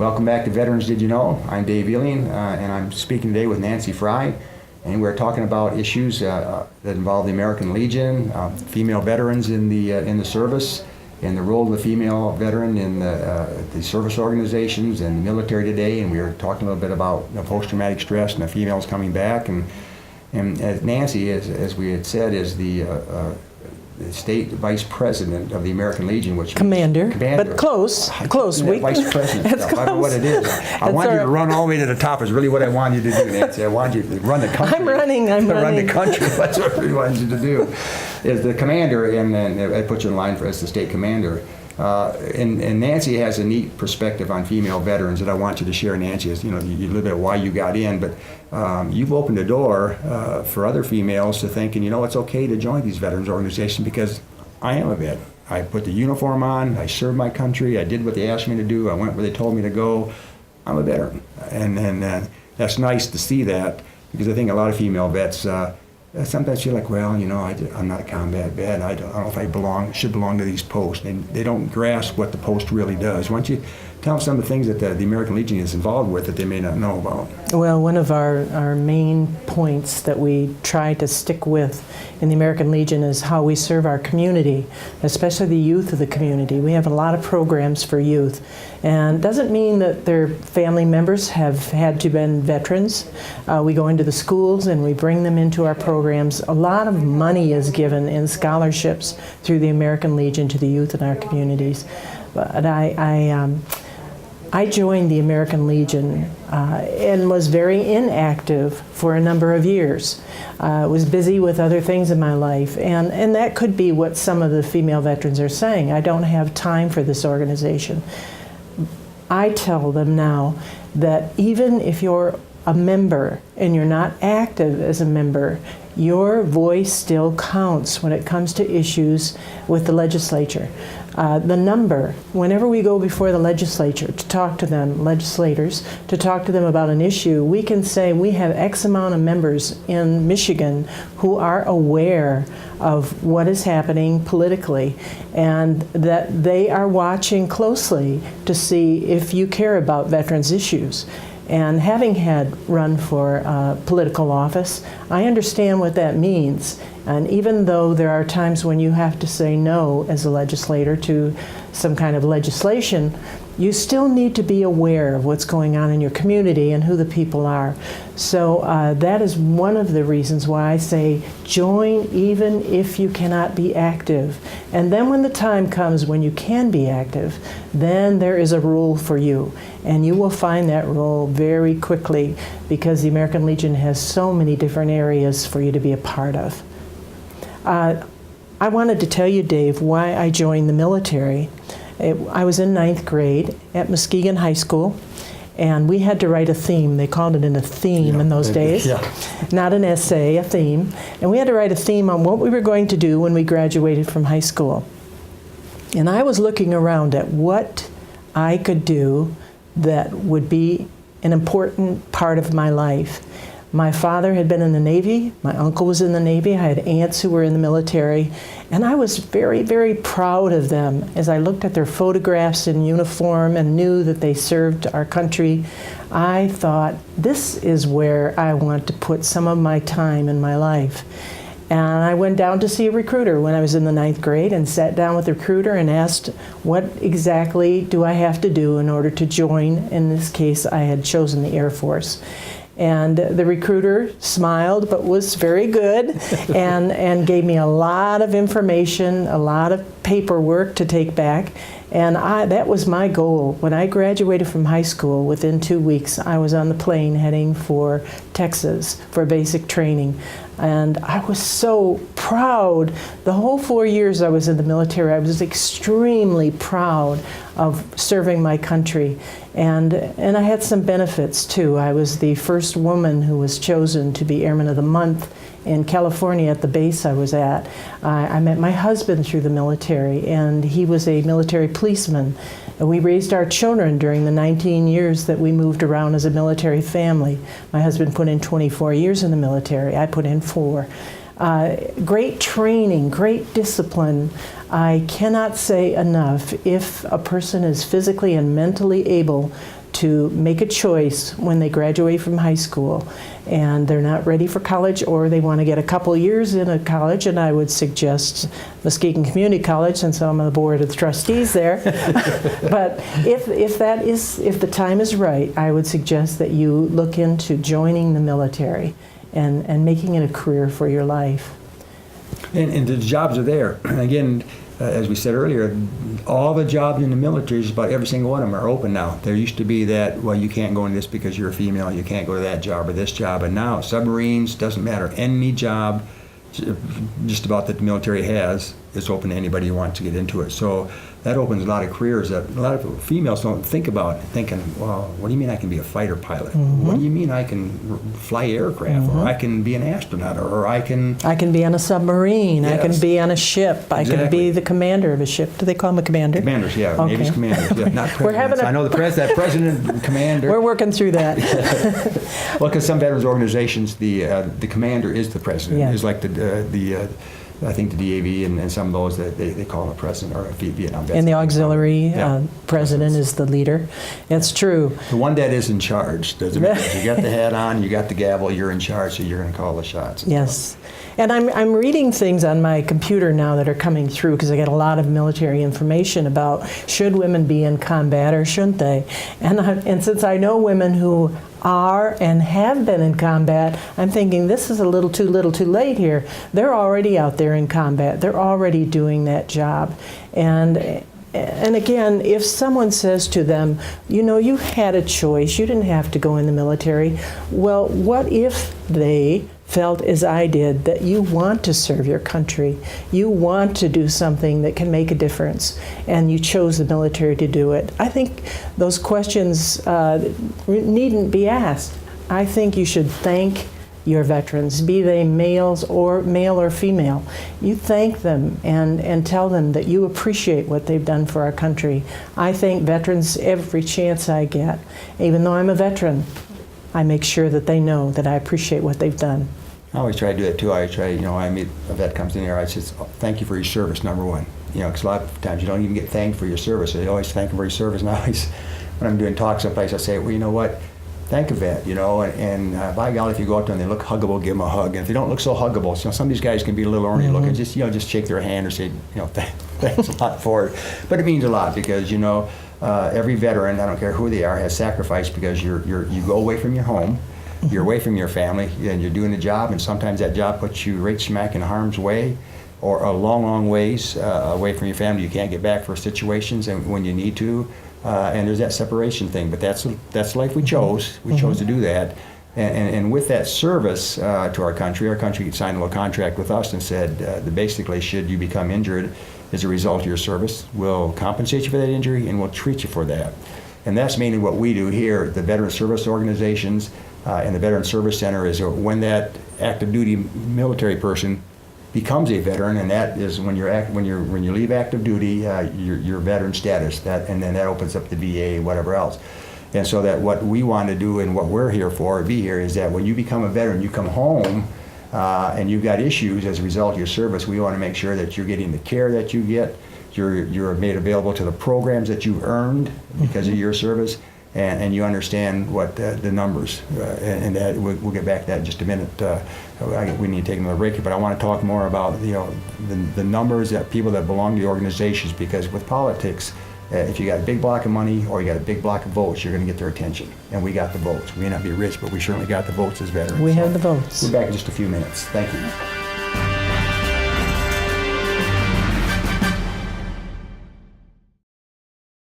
Welcome back to Veterans Did You Know? I'm Dave Eling, and I'm speaking today with Nancy Frye, and we're talking about issues that involve the American Legion, female veterans in the service, and the role of the female veteran in the service organizations and the military today. And we were talking a little bit about post-traumatic stress and the females coming back. And as Nancy, as we had said, is the state vice president of the American Legion, which commander, but close. Vice president. I don't know what it is. I want you to run all the way to the top. Is really what I want you to do, Nancy. I want you to run the country. I'm running. Run the country. That's what we want you to do. Is the commander, and then I put you in line for as the state commander. And Nancy has a neat perspective on female veterans that I want you to share, Nancy. Is, you know, you live at why you got in, but you've opened the door for other females to thinking, you know, it's okay to join these veterans organizations because I am a vet. I put the uniform on, I served my country, I did what they asked me to do, I went where they told me to go. I'm a veteran. And that's nice to see that, because I think a lot of female vets, sometimes you're like, well, you know, I'm not a combat vet. I don't know if I should belong to these posts. And they don't grasp what the post really does. Why don't you tell them some of the things that the American Legion is involved with that they may not know about? Well, one of our main points that we try to stick with in the American Legion is how we serve our community, especially the youth of the community. We have a lot of programs for youth. And it doesn't mean that their family members have had to been veterans. We go into the schools and we bring them into our programs. A lot of money is given in scholarships through the American Legion to the youth in our communities. But I joined the American Legion and was very inactive for a number of years. I was busy with other things in my life, and that could be what some of the female veterans are saying. I don't have time for this organization. I tell them now that even if you're a member and you're not active as a member, your voice still counts when it comes to issues with the legislature. The number, whenever we go before the legislature to talk to them, legislators, to talk to them about an issue, we can say we have X amount of members in Michigan who are aware of what is happening politically, and that they are watching closely to see if you care about veterans issues. And having had run for political office, I understand what that means. And even though there are times when you have to say no as a legislator to some kind of legislation, you still need to be aware of what's going on in your community and who the people are. So that is one of the reasons why I say join even if you cannot be active. And then when the time comes when you can be active, then there is a role for you. And you will find that role very quickly, because the American Legion has so many different areas for you to be a part of. I wanted to tell you, Dave, why I joined the military. I was in 9th grade at Muskegon High School, and we had to write a theme. They called it a theme in those days. Not an essay, a theme. And we had to write a theme on what we were going to do when we graduated from high school. And I was looking around at what I could do that would be an important part of my life. My father had been in the Navy, my uncle was in the Navy, I had aunts who were in the military, and I was very, very proud of them as I looked at their photographs in uniform and knew that they served our country. I thought, this is where I want to put some of my time in my life. And I went down to see a recruiter when I was in the 9th grade and sat down with the recruiter and asked, what exactly do I have to do in order to join? In this case, I had chosen the Air Force. And the recruiter smiled, but was very good, and gave me a lot of information, a lot of paperwork to take back. And that was my goal. When I graduated from high school, within 2 weeks, I was on the plane heading for Texas for basic training. And I was so proud. The whole 4 years I was in the military, I was extremely proud of serving my country. And I had some benefits too. I was the first woman who was chosen to be Airman of the Month in California at the base I was at. I met my husband through the military, and he was a military policeman. And we raised our children during the 19 years that we moved around as a military family. My husband put in 24 years in the military. I put in 4. Great training, great discipline. I cannot say enough. If a person is physically and mentally able to make a choice when they graduate from high school and they're not ready for college, or they want to get a couple years in a college, and I would suggest Muskegon Community College since I'm on the board of trustees there. But if the time is right, I would suggest that you look into joining the military and making it a career for your life. And the jobs are there. Again, as we said earlier, all the jobs in the military, just about every single one of them are open now. There used to be that, well, you can't go into this because you're a female, you can't go to that job or this job. And now submarines, doesn't matter, any job just about that the military has is open to anybody who wants to get into it. So that opens a lot of careers that a lot of females don't think about, thinking, well, what do you mean I can be a fighter pilot? What do you mean I can fly aircraft? Or I can be an astronaut? Or I can be on a submarine. Yes. I can be on a ship. Exactly. I can be the commander of a ship. Do they call them a commander? Commanders, yeah. Okay. Navy's commanders. Yeah, not We're having presidents. I know that president, commander. We're working through that. Well, because some veterans organizations, the commander is the president. Yeah. It's like I think the DAV and some of those that they call him a president or a Vietnam vet. And the auxiliary Yeah. president is the leader. It's true. The one that is in charge doesn't matter. You got the hat on, you got the gavel, you're in charge, so you're going to call the shots. Yes. And I'm reading things on my computer now that are coming through because I get a lot of military information about should women be in combat or shouldn't they? And since I know women who are and have been in combat, I'm thinking this is a little too late here. They're already out there in combat. They're already doing that job. And again, if someone says to them, you know, you had a choice, you didn't have to go in the military. Well, what if they felt as I did, that you want to serve your country, you want to do something that can make a difference, and you chose the military to do it? I think those questions needn't be asked. I think you should thank your veterans, be they male or female. You thank them and tell them that you appreciate what they've done for our country. I thank veterans every chance I get. Even though I'm a veteran, I make sure that they know that I appreciate what they've done. I always try to do that too. I meet a vet comes in here, I says, thank you for your service, number one. You know, because a lot of times you don't even get thanked for your service. They always thank them for your service. And I always, when I'm doing talks someplace, I say, well, you know what? Thank a vet, you know, and by golly, if you go up there and they look huggable, give them a hug. And if they don't look so huggable, you know, some of these guys can be a little ornery looking, just shake their hand or say, you know, thanks a lot for it. But it means a lot because, you know, every veteran, I don't care who they are, has sacrificed because you go away from your home, you're away from your family, and you're doing a job, and sometimes that job puts you right smack in harm's way, or a long ways away from your family. You can't get back for situations and when you need to, and there's that separation thing. But that's the life we chose. We chose to do that, and with that service to our country signed a little contract with us and said that basically, should you become injured as a result of your service, we'll compensate you for that injury and we'll treat you for that. And that's mainly what we do here. The veteran service organizations and the Veteran Service Center is when that active duty military person becomes a veteran, and that is when you leave active duty, your veteran status. And then that opens up the VA, whatever else. And so that what we want to do and what we're here for, is that when you become a veteran, you come home and you've got issues as a result of your service. We want to make sure that you're getting the care that you get, you're made available to the programs that you've earned because of your service, and you understand what the numbers, and that we'll get back to that in just a minute. We need to take another break here, but I want to talk more about the numbers that people that belong to the organizations, because with politics, if you got a big block of money or you got a big block of votes, you're going to get their attention. And we got the votes. We may not be rich, but we certainly got the votes as veterans. We have the votes. We're back in just a few minutes. Thank you.